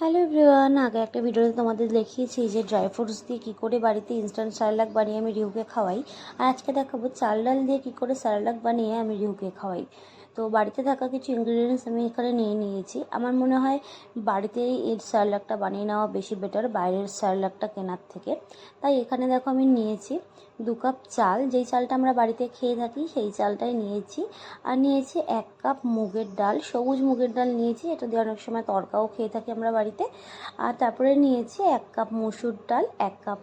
Hello everyone, আগে একটা ভিডিওতে তোমাদের দেখিয়েছি যে ড্রাই ফ্রুটস দিয়ে কী করে বাড়িতে ইনস্ট্যান্ট স্যালাড বানিয়ে আমি রিহুকে খাওয়াই। আর আজকে দেখাবো চাল ডাল দিয়ে কী করে স্যালাড বানিয়ে আমি রিহুকে খাওয়াই। তো বাড়িতে থাকা কিছু ইনগ্রিডিয়েন্টস আমি এখানে নিয়ে নিয়েছি। আমার মনে হয় বাড়িতেই এর স্যালাডটা বানিয়ে নেওয়া বেশি বেটার বাইরের স্যালাডটা কেনার থেকে। তাই এখানে দেখো আমি নিয়েছি 2 কাপ চাল, যেই চালটা আমরা বাড়িতে খেয়ে থাকি সেই চালটাই নিয়েছি। আর নিয়েছি 1 কাপ মুগের ডাল, সবুজ মুগের ডাল নিয়েছি, এটা দিয়ে অনেক সময় তরকাও খেয়ে থাকি আমরা বাড়িতে। আর তারপরে নিয়েছি 1 কাপ মসুর ডাল, 1 কাপ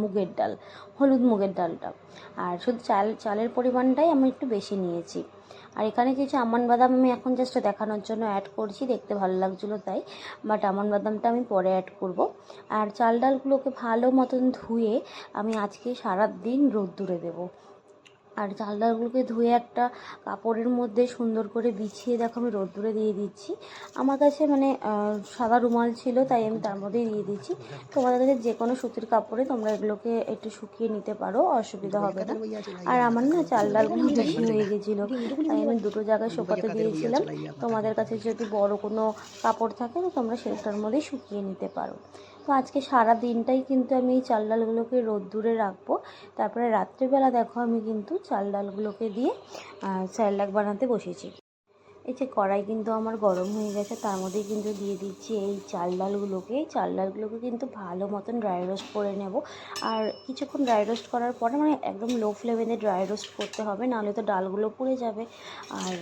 মুগের ডাল, হলুদ মুগের ডালটা। আর শুধু চালের পরিমাণটাই আমি একটু বেশি নিয়েছি। আর এখানে কিছু আমন্ড বাদাম আমি এখন জাস্ট দেখানোর জন্য অ্যাড করছি, দেখতে ভালো লাগছিলো তাই, বাট আমন্ড বাদামটা আমি পরে অ্যাড করব। আর চাল ডালগুলোকে ভালো মতন ধুয়ে আমি আজকে সারা দিন রোদ্দুরে দেবো। আর চাল ডালগুলোকে ধুয়ে একটা কাপড়ের মধ্যে সুন্দর করে বিছিয়ে দেখো আমি রোদ্দুরে দিয়ে দিচ্ছি। আমার কাছে সাদা রুমাল ছিল তাই আমি তার মধ্যেই দিয়ে দিচ্ছি। তোমাদের কাছে যে কোনো সুতির কাপড়ে তোমরা এগুলোকে একটু শুকিয়ে নিতে পারো, অসুবিধা হবে না। আর আমার না চাল ডালগুলো বেশি হয়ে গেছিলো তাই আমি 2 জায়গায় শুকাতে দিয়েছিলাম। তোমাদের কাছে যদি বড় কোনো কাপড় থাকে তো তোমরা সেটার মধ্যেই শুকিয়ে নিতে পারো। তো আজকে সারা দিনটাই কিন্তু আমি এই চাল ডালগুলোকে রোদ্দুরে রাখবো। তারপরে রাত্রিবেলা দেখো আমি কিন্তু চাল ডালগুলোকে দিয়ে স্যালাড বানাতে বসেছি। এই যে কড়াই কিন্তু আমার গরম হয়ে গেছে, তার মধ্যেই কিন্তু দিয়ে দিচ্ছি এই চাল ডালগুলোকে। এই চাল ডালগুলোকে কিন্তু ভালো মতন ড্রাই রোস্ট করে নেব। আর কিছুক্ষণ ড্রাই রোস্ট করার পরে একদম লো ফ্লেমে ড্রাই রোস্ট করতে হবে, নাহলে তো ডালগুলো পুড়ে যাবে। আর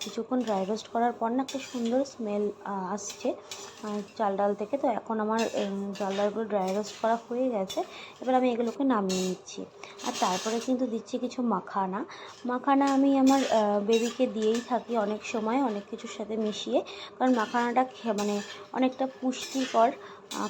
কিছুক্ষণ ড্রাই রোস্ট করার পর না একটা সুন্দর স্মেল আসছে চাল ডাল থেকে। তো এখন আমার চাল ডালগুলো ড্রাই রোস্ট করা হয়ে গেছে, এবার আমি এগুলোকে নামিয়ে নিচ্ছি। আর তারপরে কিন্তু দিচ্ছি কিছু মাখানা আমি আমার বেবিকে দিয়েই থাকি অনেক সময় অনেক কিছুর সাথে মিশিয়ে, কারণ মাখানাটা অনেকটা পুষ্টিকর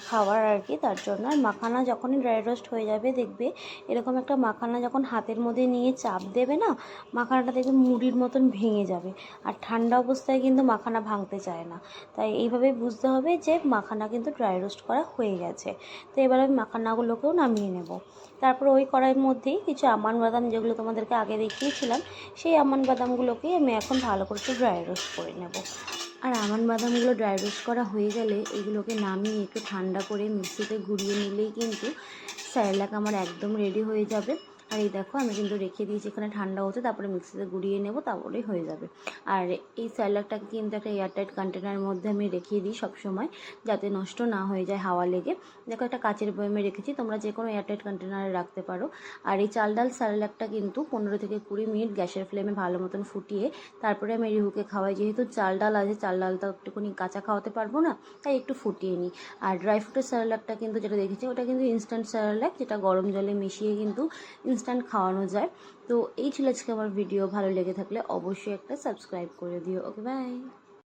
খাবার আর কি, তার জন্য। আর মাখানা যখনই ড্রাই রোস্ট হয়ে যাবে দেখবে এরকম একটা মাখানা যখন হাতের মধ্যে নিয়ে চাপ দেবে না, মাখানাটা দেখবে মুড়ির মতন ভেঙে যাবে। আর ঠান্ডা অবস্থায় কিন্তু মাখানা ভাঙতে চায় না, তাই এইভাবেই বুঝতে হবে যে মাখানা কিন্তু ড্রাই রোস্ট করা হয়ে গেছে। তো এবার আমি মাখানাগুলোকেও নামিয়ে নেব। তারপর ওই কড়াইয়ের মধ্যেই কিছু আমন্ড বাদাম, যেগুলো তোমাদেরকে আগে দেখিয়েছিলাম, সেই আমন্ড বাদামগুলোকেই আমি এখন ভালো করে একটু ড্রাই রোস্ট করে নেব। আর আমন্ড বাদামগুলো ড্রাই রোস্ট করা হয়ে গেলে এগুলোকে নামিয়ে একটু ঠান্ডা করে মিক্সিতে ঘুরিয়ে নিলেই কিন্তু স্যালাড আমার একদম রেডি হয়ে যাবে। আর এই দেখো আমি কিন্তু রেখে দিয়েছি এখানে ঠান্ডা হতে, তারপরে মিক্সিতে গুঁড়িয়ে নেব, তারপরেই হয়ে যাবে। আর এই স্যালাডটাকে কিন্তু একটা এয়ারটাইট কন্টেনারের মধ্যে আমি রেখে দিই সবসময়, যাতে নষ্ট না হয়ে যায় হাওয়া লেগে। দেখো একটা কাচের বয়ামে রেখেছি, তোমরা যে কোনো এয়ারটাইট কন্টেনারে রাখতে পারো। আর এই চাল ডাল স্যালাডটা কিন্তু 15 থেকে 20 মিনিট গ্যাসের ফ্লেমে ভালো মতন ফুটিয়ে তারপরে আমি রিহুকে খাওয়াই। যেহেতু চাল ডাল আছে, চাল ডালটা একটুখানি কাঁচা খাওয়াতে পারবো না, তাই একটু ফুটিয়ে নিই। আর ড্রাই ফ্রুটের স্যালাডটা কিন্তু যেটা দেখেছি ওটা কিন্তু ইনস্ট্যান্ট স্যালাড, যেটা গরম জলে মিশিয়ে কিন্তু ইনস্ট্যান্ট খাওয়ানো যায়। তো এই ছিল আজকে আমার ভিডিও। ভালো লেগে থাকলে অবশ্যই একটা সাবস্ক্রাইব করে দিও। ওকে, বাই।